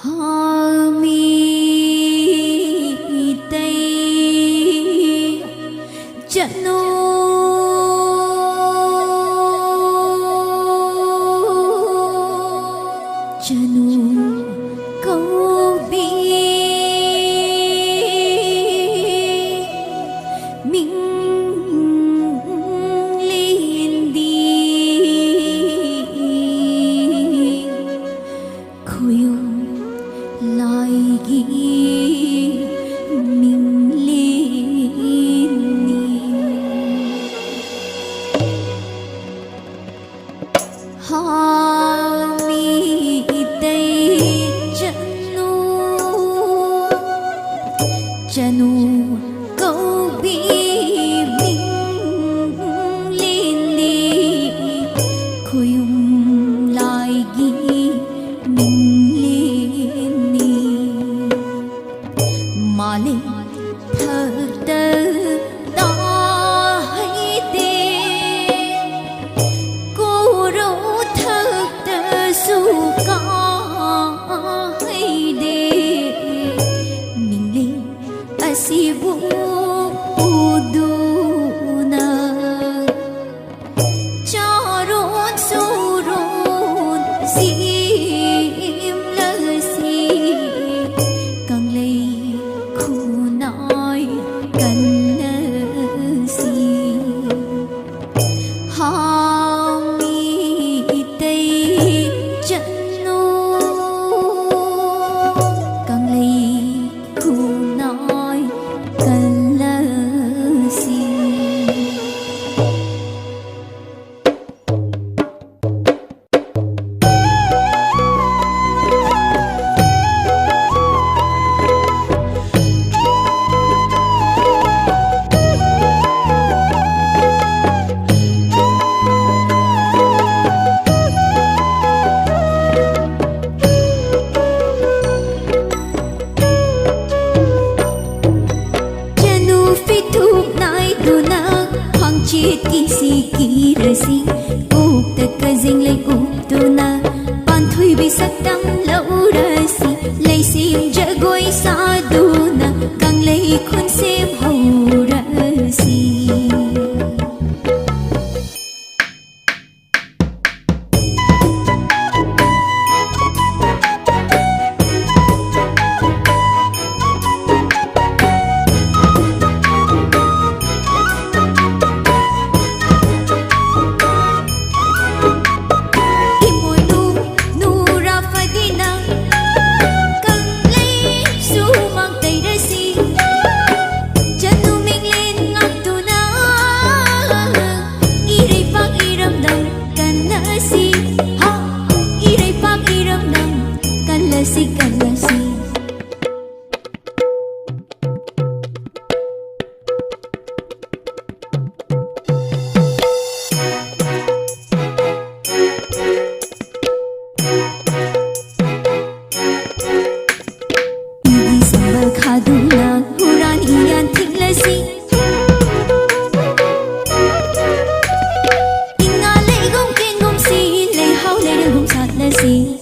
Haa Meitei Chanu câu bi minh liên đi khôi lại ghi mình liên Haa Meitei Chanu câu bi minh liên đi khôi lại ghi mình liên mà lên thật tơ ta hãy đi cô rỗ thật tơ su ca hãy đi mình lên asibu uduna charon suron sim lasi càng lấy khu nói cần si Haa Meitei Chanu càng lấy khu nói cần si Chiết kisi kirasi uk taka zing lay uptuna pan thui bi saktam laurasi lay sim jagoy saduna kang lay khun sim haurasi khaduna huran iyan thinglasi inga lay gom kin gom si lay hau lay gom sat lasi